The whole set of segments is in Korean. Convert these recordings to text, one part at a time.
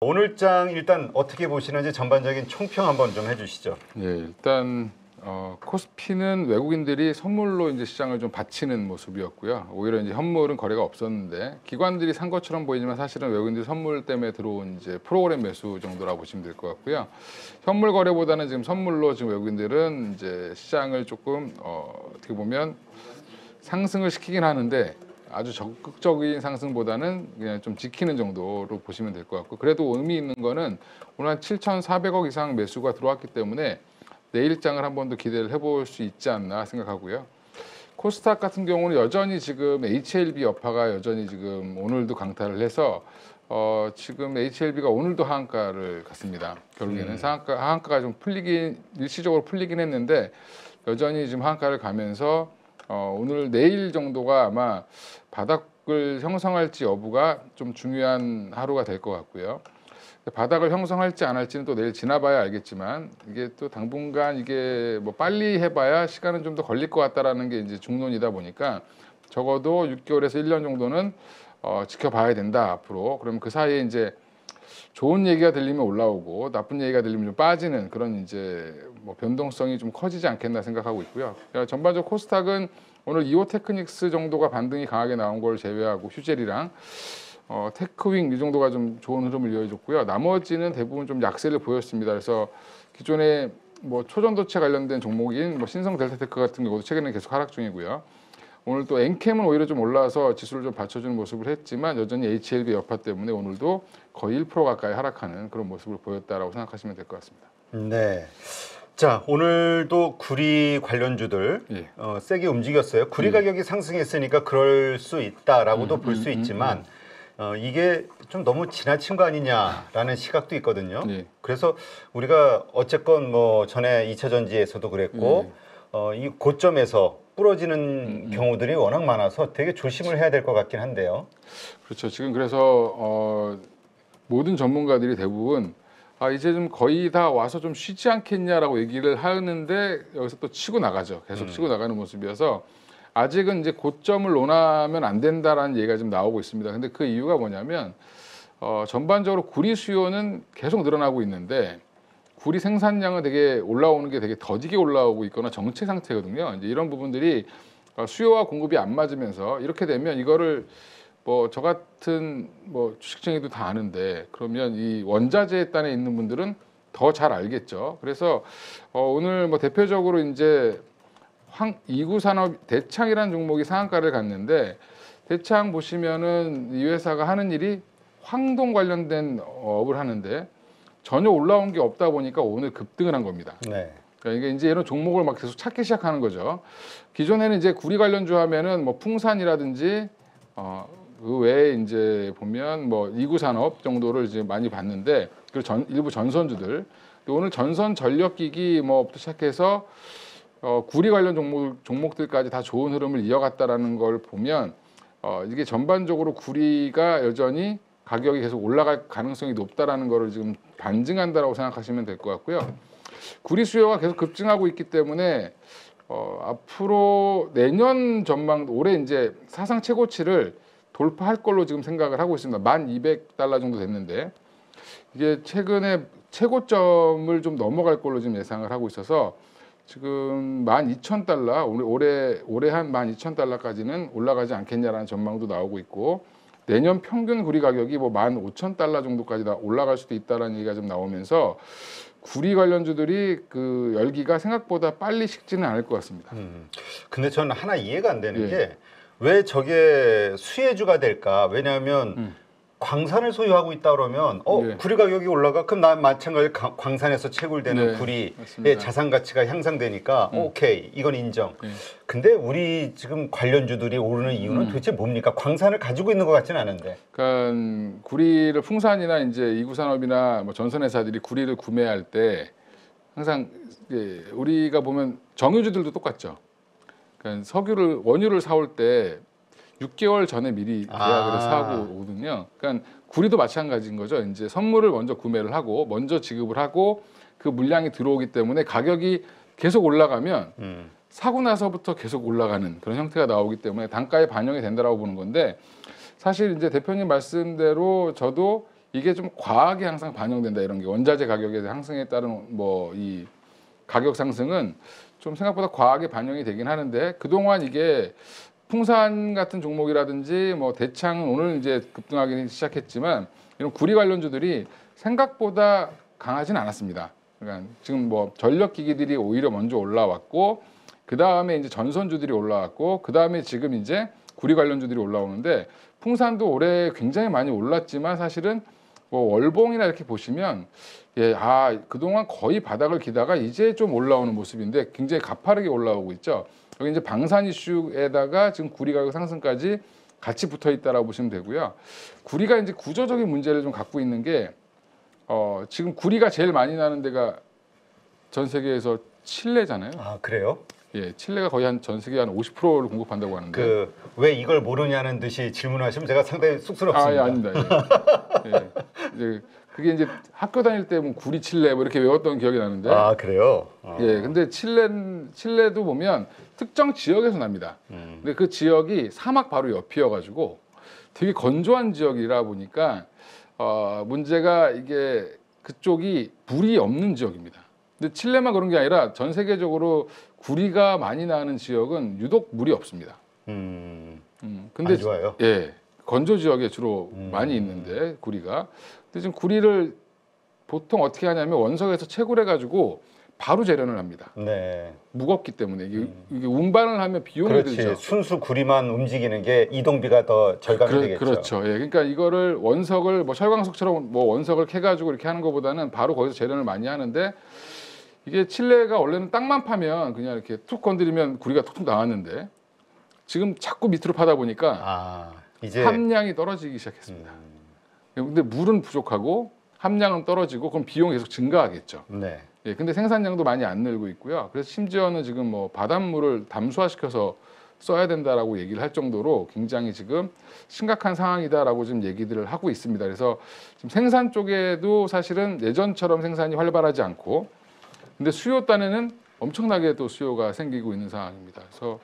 오늘장 일단 어떻게 보시는지 전반적인 총평 한번 좀 해주시죠. 예, 일단 코스피는 외국인들이 선물로 이제 시장을 좀 바치는 모습이었고요. 오히려 이제 현물은 거래가 없었는데 기관들이 산 것처럼 보이지만 사실은 외국인들 선물 때문에 들어온 이제 프로그램 매수 정도라고 보시면 될 것 같고요. 현물 거래보다는 지금 선물로 지금 외국인들은 이제 시장을 조금 어떻게 보면 상승을 시키긴 하는데 아주 적극적인 상승보다는 그냥 좀 지키는 정도로 보시면 될 것 같고, 그래도 의미 있는 거는 오늘 한 7,400억 이상 매수가 들어왔기 때문에 내일장을 한 번 더 기대를 해볼 수 있지 않나 생각하고요. 코스닥 같은 경우는 여전히 지금 HLB 여파가 여전히 지금 오늘도 강타를 해서 지금 HLB가 오늘도 하한가를 갔습니다. 결국에는 하한가가 좀 일시적으로 풀리긴 했는데 여전히 지금 하한가를 가면서 오늘 내일 정도가 아마 바닥을 형성할지 여부가 좀 중요한 하루가 될 것 같고요. 바닥을 형성할지 안 할지는 또 내일 지나봐야 알겠지만 이게 또 당분간 이게 뭐 빨리 해봐야 시간은 좀 더 걸릴 것 같다라는 게 이제 중론이다 보니까 적어도 6개월에서 1년 정도는 지켜봐야 된다 앞으로. 그러면 그 사이에 이제 좋은 얘기가 들리면 올라오고 나쁜 얘기가 들리면 좀 빠지는 그런 이제 뭐 변동성이 좀 커지지 않겠나 생각하고 있고요. 그러니까 전반적으로 코스닥은 오늘 이오테크닉스 정도가 반등이 강하게 나온 걸 제외하고 휴젤이랑 테크윙 이 정도가 좀 좋은 흐름을 이어줬고요. 나머지는 대부분 좀 약세를 보였습니다. 그래서 기존에 뭐 초전도체 관련된 종목인 뭐 신성 델타테크 같은 경우도 최근에 계속 하락 중이고요. 오늘 또 엔캠은 오히려 좀 올라서 지수를 좀 받쳐주는 모습을 했지만 여전히 HLB 여파 때문에 오늘도 거의 1% 가까이 하락하는 그런 모습을 보였다라고 생각하시면 될 것 같습니다. 네. 자, 오늘도 구리 관련주들 예. 세게 움직였어요. 구리 가격이 상승했으니까 그럴 수 있다라고도 볼 수 있지만 이게 좀 너무 지나친 거 아니냐라는 시각도 있거든요. 예. 그래서 우리가 어쨌건 뭐 전에 2차 전지에서도 그랬고 이 고점에서 부러지는 경우들이 워낙 많아서 되게 조심을 해야 될 것 같긴 한데요. 그렇죠. 지금 그래서 모든 전문가들이 대부분 이제 좀 거의 다 와서 좀 쉬지 않겠냐라고 얘기를 하는데 여기서 또 치고 나가죠. 계속 치고 나가는 모습이어서 아직은 이제 고점을 논하면 안 된다라는 얘기가 좀 나오고 있습니다. 근데 그 이유가 뭐냐면 전반적으로 구리 수요는 계속 늘어나고 있는데 구리 생산량은 되게 올라오는 게 되게 더디게 올라오고 있거나 정체 상태거든요. 이제 이런 부분들이 수요와 공급이 안 맞으면서 이렇게 되면 이거를 뭐 저 같은 뭐 주식쟁이도 다 아는데 그러면 이 원자재 단에 있는 분들은 더 잘 알겠죠. 그래서 오늘 뭐 대표적으로 이제 이구산업 대창이라는 종목이 상한가를 갔는데 대창 보시면은 이 회사가 하는 일이 황동 관련된 업을 하는데 전혀 올라온 게 없다 보니까 오늘 급등을 한 겁니다. 네. 그러니까 이게 이제 이런 종목을 막 계속 찾기 시작하는 거죠. 기존에는 이제 구리 관련주 하면은 뭐 풍산이라든지 그 외에 이제 보면 뭐 이구산업 정도를 이제 많이 봤는데 그리고 일부 전선주들 오늘 전선 전력기기 뭐부터 시작해서 구리 관련 종목들까지 다 좋은 흐름을 이어갔다라는 걸 보면 이게 전반적으로 구리가 여전히 가격이 계속 올라갈 가능성이 높다라는 거를 지금 반증한다라고 생각하시면 될 것 같고요. 구리 수요가 계속 급증하고 있기 때문에 앞으로 내년 전망 올해 이제 사상 최고치를 돌파할 걸로 지금 생각을 하고 있습니다. 1,200달러 정도 됐는데 이게 최근에 최고점을 좀 넘어갈 걸로 지금 예상을 하고 있어서 지금 12,000달러 올해 한 12,000달러까지는 올라가지 않겠냐라는 전망도 나오고 있고 내년 평균 구리 가격이 뭐 15,000달러 정도까지 올라갈 수도 있다라는 얘기가 좀 나오면서 구리 관련주들이 그 열기가 생각보다 빨리 식지는 않을 것 같습니다. 근데 저는 하나 이해가 안 되는 게 왜 저게 수혜주가 될까? 왜냐하면 광산을 소유하고 있다 그러면 구리 가격이 올라가? 그럼 난 마찬가지로 광산에서 채굴되는 구리의 맞습니다. 자산 가치가 향상되니까 오케이, 이건 인정. 근데 우리 지금 관련주들이 오르는 이유는 도대체 뭡니까? 광산을 가지고 있는 것 같지는 않은데. 그러니까 구리를 풍산이나 이제 이구산업이나 뭐 전선회사들이 구리를 구매할 때 항상 우리가 보면 정유주들도 똑같죠. 그러니까 원유를 사올 때 6개월 전에 미리 계약을 사고 오거든요. 그러니까 구리도 마찬가지인 거죠. 이제 선물을 먼저 구매를 하고 먼저 지급을 하고 그 물량이 들어오기 때문에 가격이 계속 올라가면 사고 나서부터 계속 올라가는 그런 형태가 나오기 때문에 단가에 반영이 된다라고 보는 건데 사실 이제 대표님 말씀대로 저도 이게 좀 과하게 항상 반영된다 이런 게 원자재 가격의 상승에 따른 뭐 이 가격 상승은 좀 생각보다 과하게 반영이 되긴 하는데 그동안 이게 풍산 같은 종목이라든지 뭐 대창은 오늘 이제 급등하기 시작했지만 이런 구리 관련주들이 생각보다 강하진 않았습니다. 그러니까 지금 뭐 전력기기들이 오히려 먼저 올라왔고 그 다음에 이제 전선주들이 올라왔고 그 다음에 지금 이제 구리 관련주들이 올라오는데 풍산도 올해 굉장히 많이 올랐지만 사실은 뭐 월봉이나 이렇게 보시면 그동안 거의 바닥을 기다가 이제 좀 올라오는 모습인데 굉장히 가파르게 올라오고 있죠. 여기 이제 방산 이슈에다가 지금 구리 가격 상승까지 같이 붙어 있다라고 보시면 되고요. 구리가 이제 구조적인 문제를 좀 갖고 있는 게 지금 구리가 제일 많이 나는 데가 전 세계에서 칠레잖아요. 아, 그래요? 예, 칠레가 거의 한 전 세계 한 50%를 공급한다고 하는데 왜 이걸 모르냐는 듯이 질문하시면 제가 상당히 쑥스럽습니다. 예, 아닙니다. 예. 예. 이제 그게 이제 학교 다닐 때 뭐 구리 칠레 뭐 이렇게 외웠던 기억이 나는데 아, 그래요? 예, 근데 칠레도 보면 특정 지역에서 납니다. 근데 그 지역이 사막 바로 옆이어가지고 되게 건조한 지역이라 보니까 문제가 이게 그쪽이 물이 없는 지역입니다. 근데 칠레만 그런 게 아니라 전 세계적으로 구리가 많이 나는 지역은 유독 물이 없습니다. 근데 안 좋아요? 예, 건조 지역에 주로 많이 있는데 구리가. 근데 지금 구리를 보통 어떻게 하냐면 원석에서 채굴해가지고 바로 재련을 합니다. 네. 무겁기 때문에 이게 운반을 하면 비용이 그렇지. 들죠. 순수 구리만 움직이는 게 이동비가 더 절감이 되겠죠. 그렇죠. 예, 그러니까 이거를 원석을 뭐 철광석처럼 뭐 원석을 캐가지고 이렇게 하는 것보다는 바로 거기서 재련을 많이 하는데 이게 칠레가 원래는 땅만 파면 그냥 이렇게 툭 건드리면 구리가 툭툭 나왔는데 지금 자꾸 밑으로 파다 보니까 이제 함량이 떨어지기 시작했습니다. 근데 물은 부족하고 함량은 떨어지고 그럼 비용이 계속 증가하겠죠. 네. 예, 근데 생산량도 많이 안 늘고 있고요. 그래서 심지어는 지금 뭐 바닷물을 담수화시켜서 써야 된다라고 얘기를 할 정도로 굉장히 지금 심각한 상황이다라고 지금 얘기들을 하고 있습니다. 그래서 지금 생산 쪽에도 사실은 예전처럼 생산이 활발하지 않고 근데 수요 딴에는 엄청나게 또 수요가 생기고 있는 상황입니다. 그래서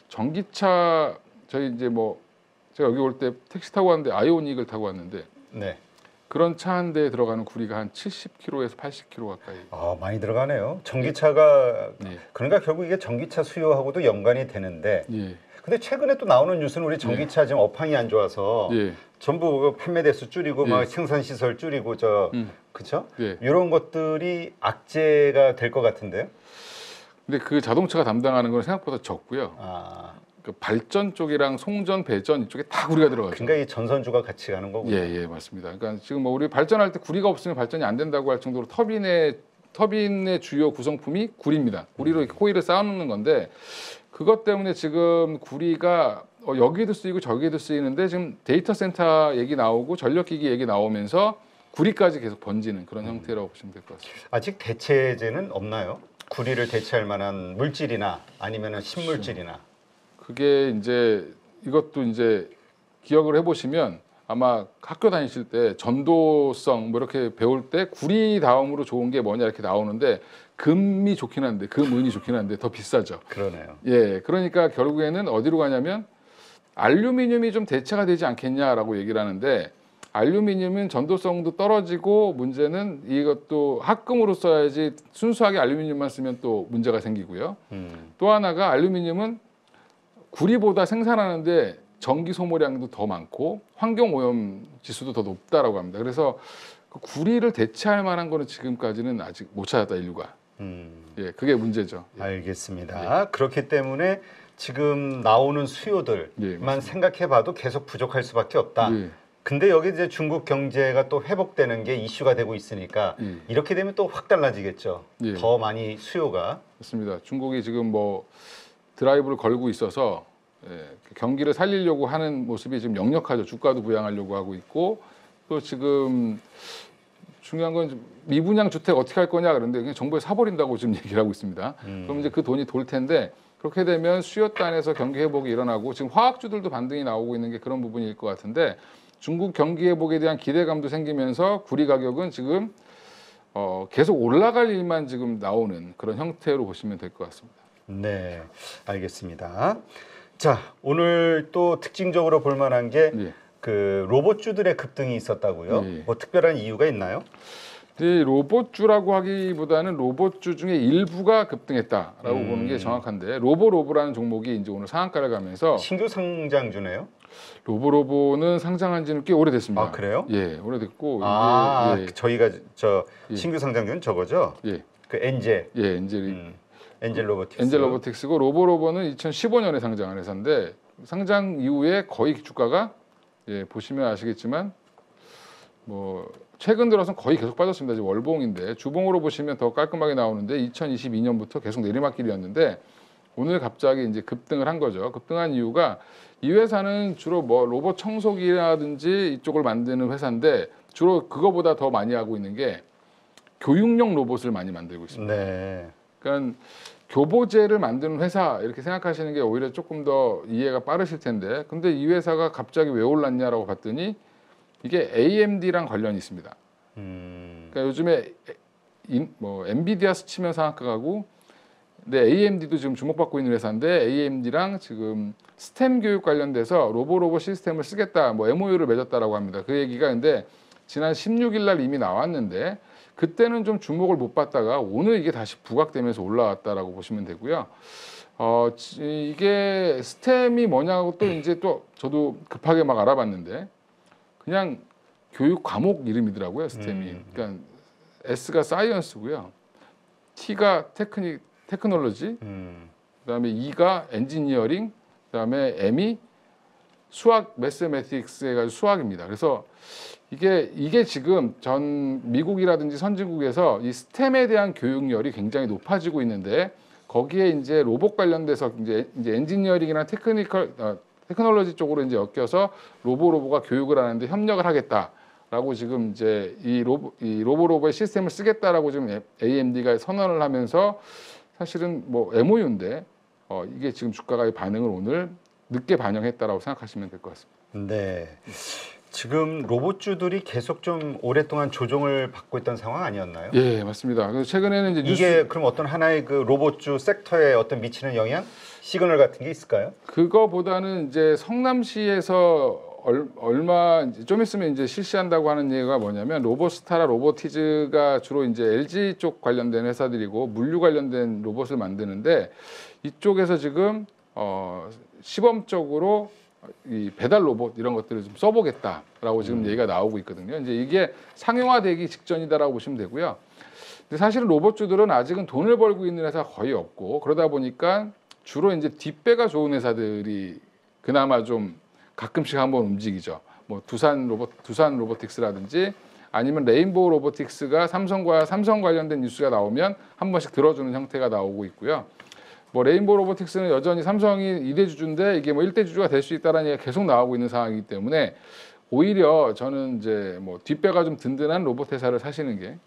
전기차 저희 이제 뭐 제가 여기 올 때 택시 타고 왔는데 아이오닉을 타고 왔는데 네. 그런 차 한 대에 들어가는 구리가 한 70kg에서 80kg 가까이. 많이 들어가네요. 전기차가 네. 그러니까 결국 이게 전기차 수요하고도 연관이 되는데. 예. 근데 최근에 또 나오는 뉴스는 우리 전기차 지금 업황이 안 좋아서 전부 판매 대수 줄이고 막 생산 시설 줄이고 그렇죠? 이런 것들이 악재가 될 것 같은데요. 근데 그 자동차가 담당하는 건 생각보다 적고요. 그 발전 쪽이랑 송전, 배전 이쪽에 다 구리가 들어가죠. 그러니까 이 전선주가 같이 가는 거군요. 예, 맞습니다. 그러니까 지금 뭐 우리 발전할 때 구리가 없으면 발전이 안 된다고 할 정도로 터빈의 주요 구성품이 구리입니다. 구리로 이렇게 코일을 쌓아놓는 건데 그것 때문에 지금 구리가 여기도 쓰이고 저기도 쓰이는데 지금 데이터 센터 얘기 나오고 전력기기 얘기 나오면서 구리까지 계속 번지는 그런 형태라고 보시면 될 것 같습니다. 아직 대체제는 없나요? 구리를 대체할 만한 물질이나 아니면은 신물질이나. 그게 이제 이것도 이제 기억을 해보시면 아마 학교 다니실 때 전도성 뭐 이렇게 배울 때 구리 다음으로 좋은 게 뭐냐 이렇게 나오는데 금이 좋긴 한데 금은이 좋긴 한데 더 비싸죠. 그러네요. 예, 그러니까 결국에는 어디로 가냐면 알루미늄이 좀 대체가 되지 않겠냐라고 얘기를 하는데 알루미늄은 전도성도 떨어지고 문제는 이것도 합금으로 써야지 순수하게 알루미늄만 쓰면 또 문제가 생기고요. 또 하나가 알루미늄은 구리보다 생산하는데 전기 소모량도 더 많고 환경 오염 지수도 더 높다라고 합니다. 그래서 그 구리를 대체할 만한 거는 지금까지는 아직 못 찾았다 인류가. 예, 그게 문제죠. 알겠습니다. 그렇기 때문에 지금 나오는 수요들만 생각해봐도 계속 부족할 수밖에 없다. 근데 여기 이제 중국 경제가 또 회복되는 게 이슈가 되고 있으니까 이렇게 되면 또 확 달라지겠죠. 더 많이 수요가. 맞습니다. 중국이 지금 뭐 드라이브를 걸고 있어서 경기를 살리려고 하는 모습이 지금 역력하죠. 주가도 부양하려고 하고 있고 또 지금 중요한 건 미분양 주택 어떻게 할 거냐 그런데 그냥 정부에 사버린다고 지금 얘기를 하고 있습니다. 그럼 이제 그 돈이 돌 텐데 그렇게 되면 수요단에서 경기 회복이 일어나고 지금 화학주들도 반등이 나오고 있는 게 그런 부분일 것 같은데 중국 경기 회복에 대한 기대감도 생기면서 구리 가격은 지금 계속 올라갈 일만 지금 나오는 그런 형태로 보시면 될 것 같습니다. 네, 알겠습니다. 자, 오늘 또 특징적으로 볼 만한 게 그 로봇주들의 급등이 있었다고요? 예. 뭐 특별한 이유가 있나요? 이 로봇주라고 하기보다는 로봇주 중에 일부가 급등했다라고 보는 게 정확한데 로보라는 종목이 이제 오늘 상한가를 가면서 신규 상장주네요. 로보는 상장한 지는 꽤 오래됐습니다. 아 그래요? 예, 오래됐고 아 이게 저희가 저 예. 신규 상장주는 저거죠? 예, 그 엔젤. 예, 엔젤 로보틱스. 로보틱스고 로보는 2015년에 상장한 회사인데 상장 이후에 거의 주가가 예, 보시면 아시겠지만 뭐 최근 들어서는 거의 계속 빠졌습니다. 지금 월봉인데 주봉으로 보시면 더 깔끔하게 나오는데 2022년부터 계속 내리막길이었는데 오늘 갑자기 이제 급등을 한 거죠. 급등한 이유가 이 회사는 주로 뭐 로봇 청소기라든지 이쪽을 만드는 회사인데 주로 그거보다 더 많이 하고 있는 게 교육용 로봇을 많이 만들고 있습니다. 네. 그러니까 교보제를 만드는 회사 이렇게 생각하시는 게 오히려 조금 더 이해가 빠르실 텐데 근데 이 회사가 갑자기 왜 올랐냐라고 봤더니 이게 AMD랑 관련이 있습니다. 그러니까 요즘에 뭐 엔비디아 스치면 상한가 가고 근데 AMD도 지금 주목받고 있는 회사인데 AMD랑 지금 스템 교육 관련돼서 로봇 시스템을 쓰겠다 뭐 MOU를 맺었다라고 합니다. 그 얘기가 근데 지난 16일 날 이미 나왔는데 그때는 좀 주목을 못 받다가 오늘 이게 다시 부각되면서 올라왔다라고 보시면 되고요. 이게 스템이 뭐냐고 또 이제 또 저도 급하게 막 알아봤는데 그냥 교육 과목 이름이더라고요. 스템이. 그러니까 S가 사이언스고요. T가 테크놀로지, 그다음에 E가 엔지니어링, 그다음에 M이 수학, 매스매틱스 해가지고 수학입니다. 그래서 이게 지금 전 미국이라든지 선진국에서 이 스템에 대한 교육열이 굉장히 높아지고 있는데 거기에 이제 로봇 관련돼서 이제 엔지니어링이나 테크놀로지 쪽으로 이제 엮여서 로보가 교육을 하는데 협력을 하겠다라고 지금 이제 이 로보의 시스템을 쓰겠다라고 지금 AMD가 선언을 하면서 사실은 뭐 MOU인데 이게 지금 주가의 반응을 오늘 늦게 반영했다라고 생각하시면 될 것 같습니다. 네. 지금 로봇주들이 계속 좀 오랫동안 조정을 받고 있던 상황 아니었나요? 예, 맞습니다. 그래서 최근에는 이제 이게 그럼 어떤 하나의 그 로봇주 섹터에 어떤 미치는 영향, 시그널 같은 게 있을까요? 그거보다는 이제 성남시에서 얼마 좀 있으면 이제 실시한다고 하는 얘기가 뭐냐면 로봇스타라 로보티즈가 주로 이제 LG 쪽 관련된 회사들이고 물류 관련된 로봇을 만드는데 이쪽에서 지금 시범적으로 이 배달 로봇 이런 것들을 좀 써보겠다라고 지금 얘기가 나오고 있거든요. 이제 이게 상용화되기 직전이다라고 보시면 되고요. 근데 사실은 로봇주들은 아직은 돈을 벌고 있는 회사가 거의 없고 그러다 보니까 주로 이제 뒷배가 좋은 회사들이 그나마 좀 가끔씩 한번 움직이죠. 뭐 두산 로보틱스라든지 아니면 레인보우 로보틱스가 삼성 관련된 뉴스가 나오면 한 번씩 들어주는 형태가 나오고 있고요. 뭐 레인보우 로보틱스는 여전히 삼성이 2대 주주인데 이게 뭐 1대 주주가 될 수 있다는 얘기가 계속 나오고 있는 상황이기 때문에 오히려 저는 이제 뭐 뒷배가 좀 든든한 로봇 회사를 사시는 게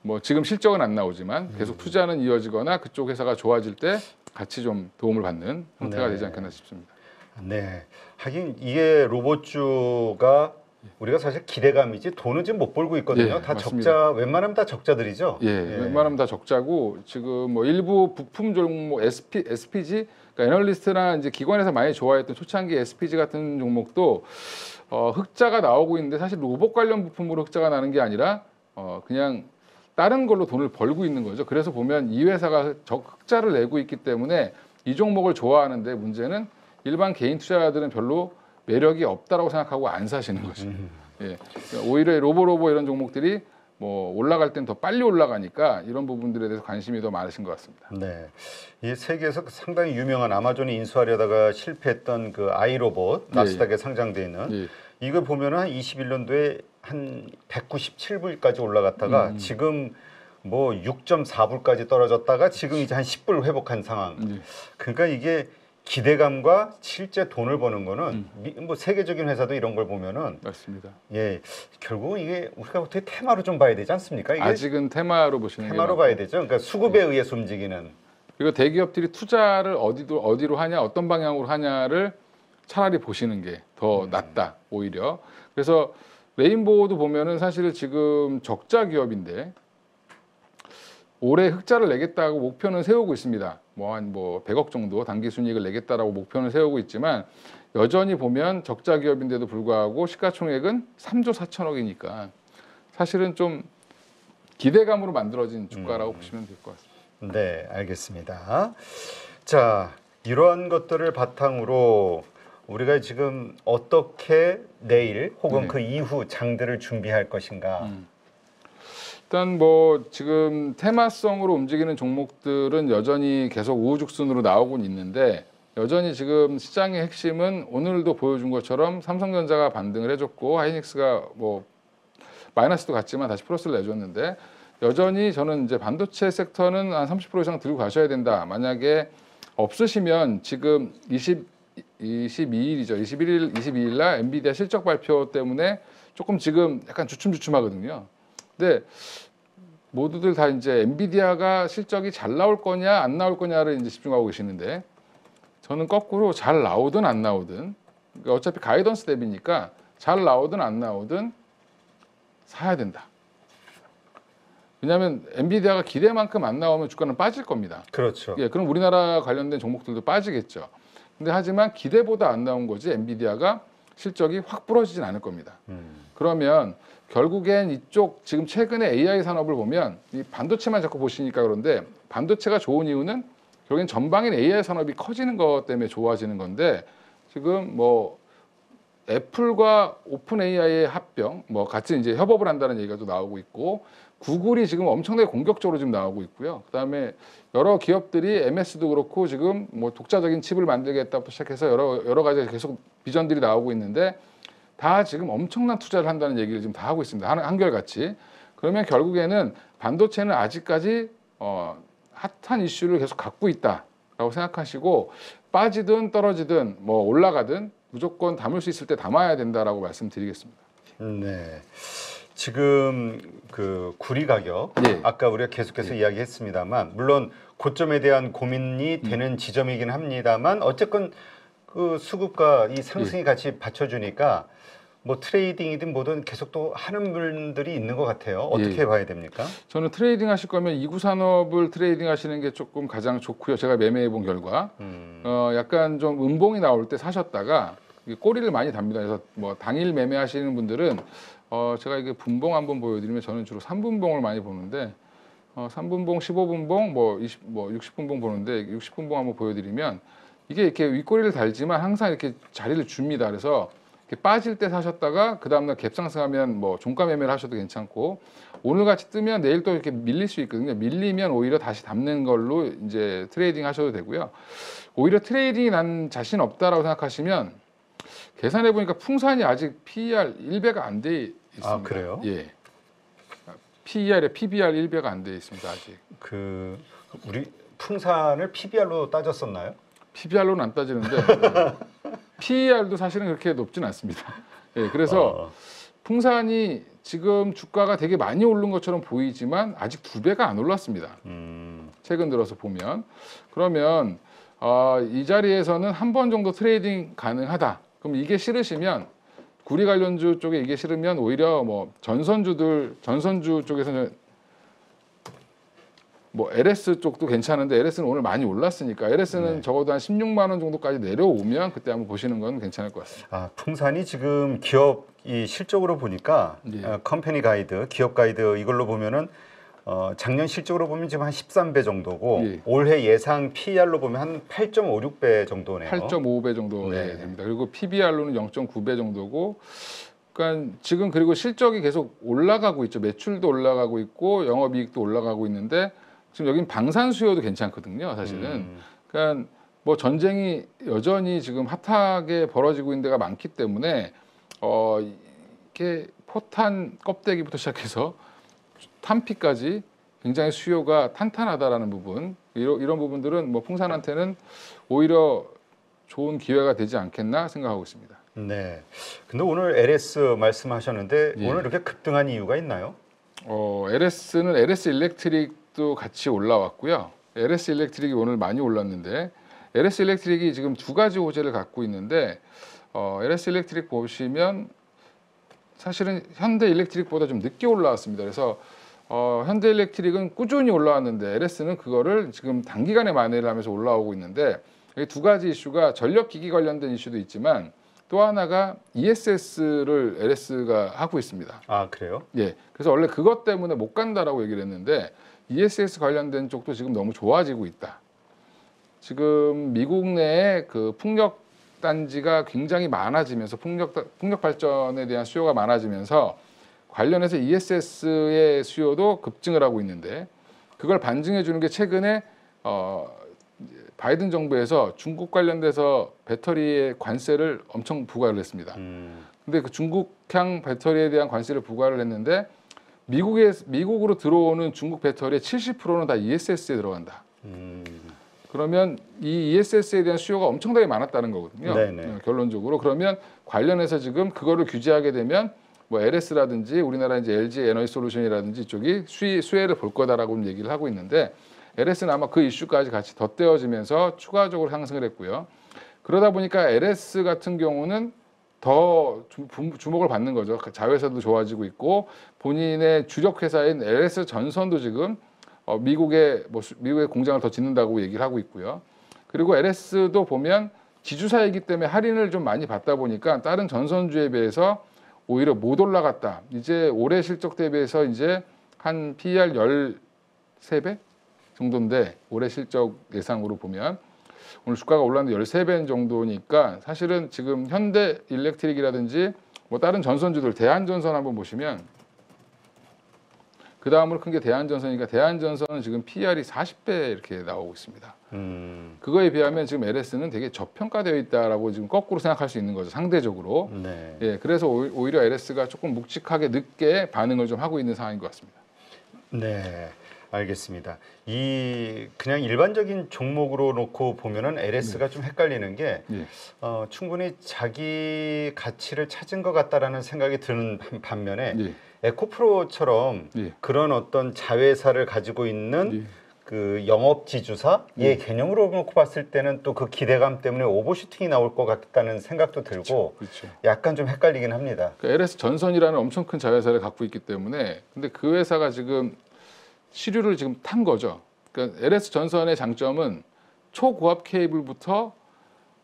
뭐 지금 실적은 안 나오지만 계속 투자는 이어지거나 그쪽 회사가 좋아질 때 같이 좀 도움을 받는 형태가 네. 되지 않겠나 싶습니다. 네. 하긴 이게 로봇주가 우리가 사실 기대감이지 돈은 지금 못 벌고 있거든요. 예, 다 맞습니다. 적자, 웬만하면 다 적자들이죠. 예, 웬만하면 다 적자고 지금 뭐 일부 부품 종목 SPG, 그러니까 애널리스트나 이제 기관에서 많이 좋아했던 초창기 SPG 같은 종목도 흑자가 나오고 있는데 사실 로봇 관련 부품으로 흑자가 나는 게 아니라 그냥 다른 걸로 돈을 벌고 있는 거죠. 그래서 보면 이 회사가 흑자를 내고 있기 때문에 이 종목을 좋아하는데 문제는 일반 개인 투자자들은 별로 매력이 없다라고 생각하고 안 사시는 거죠. 예. 그러니까 오히려 로보 이런 종목들이 뭐 올라갈 땐 더 빨리 올라가니까 이런 부분들에 대해서 관심이 더 많으신 것 같습니다. 네. 이 세계에서 상당히 유명한 아마존이 인수하려다가 실패했던 그 아이로봇 나스닥에 상장돼 있는 이걸 보면은 한 21년도에 한 197불까지 올라갔다가 지금 뭐 6.4불까지 떨어졌다가 지금 이제 한 10불 회복한 상황. 그러니까 이게 기대감과 실제 돈을 버는 거는 뭐 세계적인 회사도 이런 걸 보면은 맞습니다. 예, 결국은 이게 우리가 어떻게 테마로 좀 봐야 되지 않습니까? 이게 아직은 테마로 보시는 테마로 봐야 되죠. 그러니까 수급에 의해서 움직이는. 그리고 대기업들이 투자를 어디로 하냐, 어떤 방향으로 하냐를 차라리 보시는 게 더 낫다 오히려. 그래서 레인보우도 보면은 사실 지금 적자 기업인데 올해 흑자를 내겠다고 목표는 세우고 있습니다. 뭐 한 100억 정도 단기 순이익을 내겠다라고 목표는 세우고 있지만 여전히 보면 적자 기업인데도 불구하고 시가총액은 3조 4천억이니까 사실은 좀 기대감으로 만들어진 주가라고 보시면 될 것 같습니다. 네, 알겠습니다. 자, 이러한 것들을 바탕으로 우리가 지금 어떻게 내일 혹은 네. 그 이후 장들을 준비할 것인가. 일단 뭐 지금 테마성으로 움직이는 종목들은 여전히 계속 우후죽순으로 나오곤 있는데 여전히 지금 시장의 핵심은 오늘도 보여준 것처럼 삼성전자가 반등을 해줬고 하이닉스가 뭐 마이너스도 갔지만 다시 플러스를 내줬는데 여전히 저는 이제 반도체 섹터는 한 30% 이상 들고 가셔야 된다. 만약에 없으시면 지금 22일이죠. 22일 날 엔비디아 실적 발표 때문에 조금 지금 약간 주춤주춤하거든요. 근데 모두들 다 이제 엔비디아가 실적이 잘 나올 거냐 안 나올 거냐를 이제 집중하고 계시는데 저는 거꾸로 잘 나오든 안 나오든 그러니까 어차피 가이던스 대비니까 잘 나오든 안 나오든 사야 된다. 왜냐하면 엔비디아가 기대만큼 안 나오면 주가는 빠질 겁니다. 그렇죠. 예, 그럼 우리나라 관련된 종목들도 빠지겠죠. 근데 하지만 기대보다 안 나온 거지 엔비디아가 실적이 확 부러지진 않을 겁니다. 그러면 결국엔 이쪽 지금 최근에 AI 산업을 보면 이 반도체만 자꾸 보시니까 그런데 반도체가 좋은 이유는 결국엔 전방인 AI 산업이 커지는 것 때문에 좋아지는 건데 지금 뭐 애플과 오픈 AI의 합병, 뭐 같이 이제 협업을 한다는 얘기가 또 나오고 있고 구글이 지금 엄청나게 공격적으로 지금 나오고 있고요. 그다음에 여러 기업들이 MS도 그렇고 지금 뭐 독자적인 칩을 만들겠다부터 시작해서 여러 가지 계속 비전들이 나오고 있는데 다 지금 엄청난 투자를 한다는 얘기를 지금 다 하고 있습니다. 한결같이. 그러면 결국에는 반도체는 아직까지 핫한 이슈를 계속 갖고 있다라고 생각하시고 빠지든 떨어지든 뭐 올라가든 무조건 담을 수 있을 때 담아야 된다라고 말씀드리겠습니다. 네. 지금 그 구리 가격 예. 아까 우리가 계속해서 이야기했습니다만 물론 고점에 대한 고민이 되는 지점이긴 합니다만 어쨌건 그 수급과 이 상승이 같이 받쳐주니까 뭐 트레이딩이든 뭐든 계속 또 하는 분들이 있는 것 같아요. 어떻게 봐야 됩니까? 저는 트레이딩 하실 거면 이구 산업을 트레이딩 하시는 게 조금 가장 좋고요. 제가 매매해 본 결과 약간 좀 음봉이 나올 때 사셨다가 꼬리를 많이 답니다. 그래서 뭐 당일 매매하시는 분들은 제가 이게 분봉 한번 보여드리면 저는 주로 3분봉을 많이 보는데 3분봉, 15분봉, 뭐 60분봉 보는데 60분봉 한번 보여드리면 이게 이렇게 윗꼬리를 달지만 항상 이렇게 자리를 줍니다. 그래서 이렇게 빠질 때 사셨다가 그 다음날 갭상승하면 뭐 종가 매매를 하셔도 괜찮고 오늘 같이 뜨면 내일 또 이렇게 밀릴 수 있거든요. 밀리면 오히려 다시 담는 걸로 이제 트레이딩 하셔도 되고요. 오히려 트레이딩이 난 자신 없다라고 생각하시면 계산해 보니까 풍산이 아직 PER 1배가 안 돼 있습니다. 아, 그래요? 예. PER에 PBR 1배가 안 돼 있습니다. 아직. 그 우리 풍산을 PBR로 따졌었나요? PBR로는 안 따지는데 PER도 사실은 그렇게 높진 않습니다. 예, 그래서 풍산이 지금 주가가 되게 많이 오른 것처럼 보이지만 아직 2배가 안 올랐습니다. 최근 들어서 보면 그러면 이 자리에서는 한 번 정도 트레이딩 가능하다. 그럼 이게 싫으시면 구리 관련주 쪽에 이게 싫으면 오히려 뭐 전선주 쪽에서는 뭐 LS 쪽도 괜찮은데 LS는 오늘 많이 올랐으니까 LS는 적어도 한 16만 원 정도까지 내려오면 그때 한번 보시는 건 괜찮을 것 같습니다. 아, 풍산이 지금 기업이 실적으로 보니까 컴퍼니 가이드, 기업 가이드 이걸로 보면은 작년 실적으로 보면 지금 한 13배 정도고 올해 예상 PER로 보면 한 8.56배 정도네요. 8.5배 정도 됩니다. 그리고 PBR로는 0.9배 정도고 그러니까 지금 그리고 실적이 계속 올라가고 있죠. 매출도 올라가고 있고 영업이익도 올라가고 있는데 지금 여긴 방산 수요도 괜찮거든요. 사실은. 그러니까 뭐 전쟁이 여전히 지금 핫하게 벌어지고 있는 데가 많기 때문에 이렇게 포탄 껍데기부터 시작해서 탄피까지 굉장히 수요가 탄탄하다라는 부분 이런 부분들은 뭐 풍산한테는 오히려 좋은 기회가 되지 않겠나 생각하고 있습니다. 네. 근데 오늘 LS 말씀하셨는데 오늘 이렇게 급등한 이유가 있나요? LS는 LS 일렉트릭도 같이 올라왔고요. LS 일렉트릭이 오늘 많이 올랐는데 LS 일렉트릭이 지금 두 가지 호재를 갖고 있는데 LS 일렉트릭 보시면 사실은 현대 일렉트릭보다 좀 늦게 올라왔습니다. 그래서 현대일렉트릭은 꾸준히 올라왔는데 LS는 그거를 지금 단기간에 만회를 하면서 올라오고 있는데 이 두 가지 이슈가 전력기기 관련된 이슈도 있지만 또 하나가 ESS를 LS가 하고 있습니다. 아, 그래요? 예. 그래서 원래 그것 때문에 못 간다라고 얘기를 했는데 ESS 관련된 쪽도 지금 너무 좋아지고 있다. 지금 미국 내에 그 풍력 단지가 굉장히 많아지면서 풍력 발전에 대한 수요가 많아지면서 관련해서 ESS의 수요도 급증을 하고 있는데 그걸 반증해 주는 게 최근에 바이든 정부에서 중국 관련돼서 배터리의 관세를 엄청 부과를 했습니다. 근데 그 중국향 배터리에 대한 관세를 부과를 했는데 미국으로 들어오는 중국 배터리의 70%는 다 ESS에 들어간다. 그러면 이 ESS에 대한 수요가 엄청나게 많았다는 거거든요. 네네. 결론적으로 그러면 관련해서 지금 그거를 규제하게 되면 뭐 LS라든지 우리나라 이제 LG 에너지 솔루션이라든지 이쪽이 수혜를 볼 거다라고 얘기를 하고 있는데 LS는 아마 그 이슈까지 같이 덧대어지면서 추가적으로 상승을 했고요. 그러다 보니까 LS 같은 경우는 더 주목을 받는 거죠. 자회사도 좋아지고 있고 본인의 주력 회사인 LS 전선도 지금 미국의 공장을 더 짓는다고 얘기를 하고 있고요. 그리고 LS도 보면 지주사이기 때문에 할인을 좀 많이 받다 보니까 다른 전선주에 비해서 오히려 못 올라갔다. 이제 올해 실적 대비해서 이제 한 PER 13배 정도인데 올해 실적 예상으로 보면 오늘 주가가 올랐는데 13배 정도니까 사실은 지금 현대 일렉트릭이라든지 뭐 다른 전선주들 대한전선 한번 보시면 그 다음으로 큰 게 대한전선이니까 대한전선은 지금 PER이 40배 이렇게 나오고 있습니다. 그거에 비하면 지금 LS는 되게 저평가되어 있다라고 지금 거꾸로 생각할 수 있는 거죠. 상대적으로. 네. 예, 그래서 오히려 LS가 조금 묵직하게 늦게 반응을 좀 하고 있는 상황인 것 같습니다. 네. 알겠습니다. 그냥 일반적인 종목으로 놓고 보면은 LS가 좀 헷갈리는 게 예. 충분히 자기 가치를 찾은 것 같다라는 생각이 드는 반면에 예. 에코프로처럼 예. 그런 어떤 자회사를 가지고 있는 예. 그 영업 지주사의 개념으로 놓고 봤을 때는 또 그 기대감 때문에 오버슈팅이 나올 것 같다는 생각도 들고 그렇죠. 약간 좀 헷갈리긴 합니다. LS 전선이라는 엄청 큰 자회사를 갖고 있기 때문에 근데 그 회사가 지금 시류를 지금 탄 거죠. 그러니까 LS 전선의 장점은 초고압 케이블부터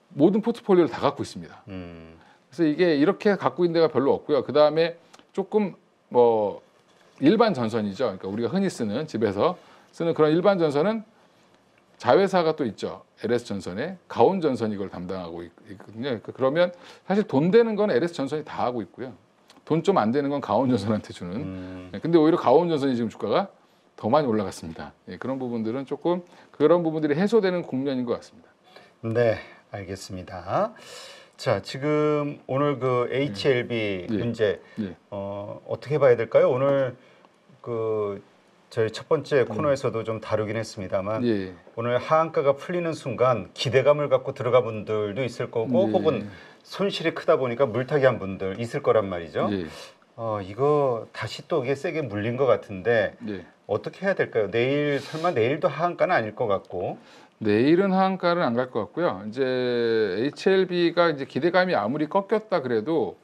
모든 포트폴리오를 다 갖고 있습니다. 그래서 이게 이렇게 갖고 있는 데가 별로 없고요. 그 다음에 조금 뭐 일반 전선이죠. 그러니까 우리가 흔히 쓰는 집에서 쓰는 그런 일반 전선은 자회사가 또 있죠. LS 전선에 가온 전선이 이걸 담당하고 있거든요. 그러면 사실 돈 되는 건 LS 전선이 다 하고 있고요. 돈 좀 안 되는 건 가온 전선한테 주는. 근데 오히려 가온 전선이 지금 주가가 더 많이 올라갔습니다. 예, 그런 부분들은 조금 그런 부분들이 해소되는 국면인 것 같습니다. 네, 알겠습니다. 자, 지금 오늘 그 HLB 문제 어떻게 봐야 될까요? 오늘 그 저희 첫 번째 코너에서도 좀 다루긴 했습니다만 예. 오늘 하한가가 풀리는 순간 기대감을 갖고 들어가 분들도 있을 거고 혹은 손실이 크다 보니까 물타기 한 분들 있을 거란 말이죠. 예. 이거 다시 또 이게 세게 물린 것 같은데 어떻게 해야 될까요? 설마 내일도 하한가는 아닐 것 같고. 내일은 하한가는 안 갈 것 같고요. 이제 HLB가 이제 기대감이 아무리 꺾였다 그래도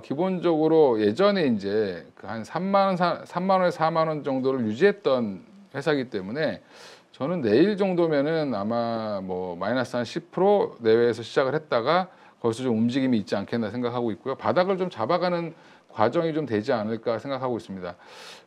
기본적으로 예전에 이제 한 3만 원에서 4만 원 정도를 유지했던 회사이기 때문에 저는 내일 정도면은 아마 뭐 마이너스 한 10% 내외에서 시작을 했다가 거기서 좀 움직임이 있지 않겠나 생각하고 있고요. 바닥을 좀 잡아가는 과정이 좀 되지 않을까 생각하고 있습니다.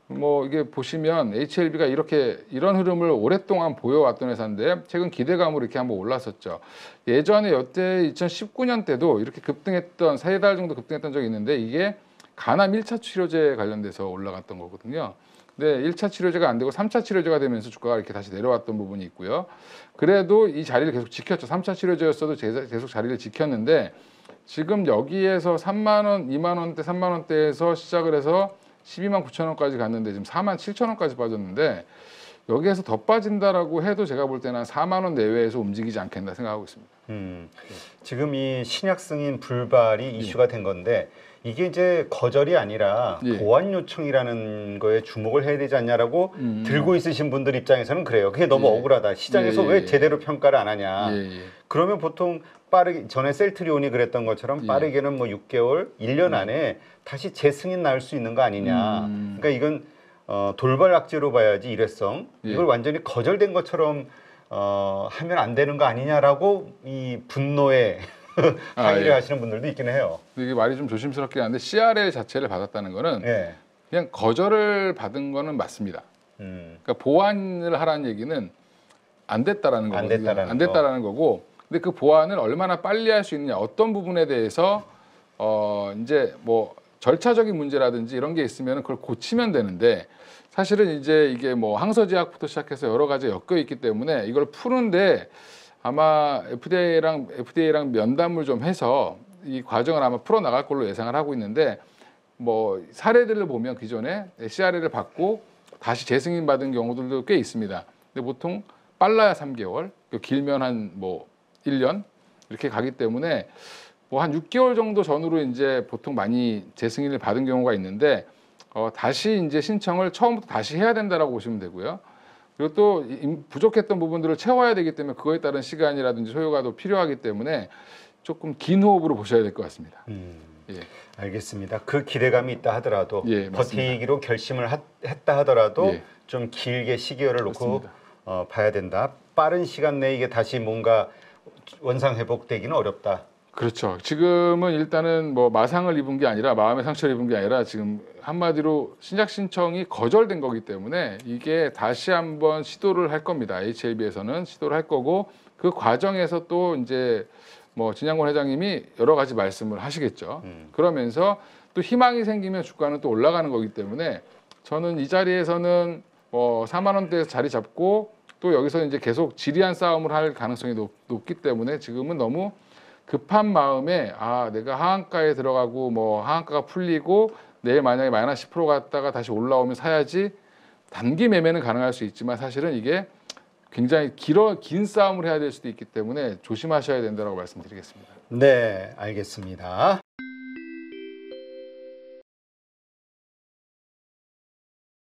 뭐 이게 보시면 HLB가 이런 흐름을 오랫동안 보여왔던 회사인데 최근 기대감으로 이렇게 한번 올랐었죠. 예전에 여태 2019년 때도 이렇게 급등했던 3달 정도 급등했던 적이 있는데 이게 간암 1차 치료제 관련돼서 올라갔던 거거든요. 근데 1차 치료제가 안 되고 3차 치료제가 되면서 주가가 이렇게 다시 내려왔던 부분이 있고요. 그래도 이 자리를 계속 지켰죠. 3차 치료제였어도 계속 자리를 지켰는데 지금 여기에서 3만 원, 2만 원대, 3만 원대에서 시작을 해서 12만 9천 원까지 갔는데 지금 4만 7천 원까지 빠졌는데 여기에서 더 빠진다라고 해도 제가 볼 때는 한 4만 원 내외에서 움직이지 않겠나 생각하고 있습니다. 지금 이 신약 승인 불발이 이슈가 된 건데 이게 이제 거절이 아니라 보완 요청이라는 거에 주목을 해야 되지 않냐라고 들고 있으신 분들 입장에서는 그래요. 그게 너무 억울하다. 시장에서 왜 제대로 평가를 안 하냐. 그러면 보통 빠르게 전에 셀트리온이 그랬던 것처럼 빠르게는 뭐 6개월, 1년 안에 다시 재승인 나올 수 있는 거 아니냐. 그러니까 이건 돌발 악재로 봐야지 일회성 예. 이걸 완전히 거절된 것처럼 하면 안 되는 거 아니냐라고 이 분노에 항의를 예. 하시는 분들도 있긴 해요. 이게 말이 좀 조심스럽긴 한데 CRL 자체를 받았다는 거는 예. 그냥 거절을 받은 거는 맞습니다. 그러니까 보완을 하라는 얘기는 안 됐다라는 거거든요. 안 됐다라는 거고, 근데 그 보완을 얼마나 빨리 할 수 있느냐, 어떤 부분에 대해서 이제 뭐 절차적인 문제라든지 이런 게 있으면 그걸 고치면 되는데, 사실은 이제 이게 뭐 항서제약부터 시작해서 여러 가지 엮여 있기 때문에 이걸 푸는데 아마 FDA랑 면담을 좀 해서 이 과정을 아마 풀어 나갈 걸로 예상을 하고 있는데, 뭐 사례들을 보면 기존에 CRL을 받고 다시 재승인 받은 경우들도 꽤 있습니다. 근데 보통 빨라야 3개월, 길면 한 뭐 1년 이렇게 가기 때문에 뭐 한 6개월 정도 전후로 이제 보통 많이 재승인을 받은 경우가 있는데, 다시 이제 신청을 처음부터 다시 해야 된다라고 보시면 되고요. 그리고 또 부족했던 부분들을 채워야 되기 때문에 그거에 따른 시간이라든지 소요가 더 필요하기 때문에 조금 긴 호흡으로 보셔야 될 것 같습니다. 예. 알겠습니다. 그 기대감이 있다 하더라도 예, 버티기로 결심을 했다 하더라도 예. 좀 길게 시기열을 놓고 그렇습니다. 봐야 된다. 빠른 시간 내에 이게 다시 뭔가 원상 회복되기는 어렵다. 그렇죠. 지금은 일단은 뭐 마상을 입은 게 아니라 마음의 상처를 입은 게 아니라 지금 한마디로 신작 신청이 거절된 거기 때문에 이게 다시 한번 시도를 할 겁니다. HLB에서는 시도를 할 거고, 그 과정에서 또 이제 뭐 진양권 회장님이 여러 가지 말씀을 하시겠죠. 그러면서 또 희망이 생기면 주가는 또 올라가는 거기 때문에 저는 이 자리에서는 4만 원대에서 자리 잡고 또 여기서 이제 계속 지리한 싸움을 할 가능성이 높기 때문에 지금은 너무 급한 마음에 내가 하한가에 들어가고 뭐 하한가가 풀리고 내일 만약에 마이너스 10% 갔다가 다시 올라오면 사야지, 단기 매매는 가능할 수 있지만 사실은 이게 굉장히 긴 싸움을 해야 될 수도 있기 때문에 조심하셔야 된다고 말씀드리겠습니다. 네, 알겠습니다.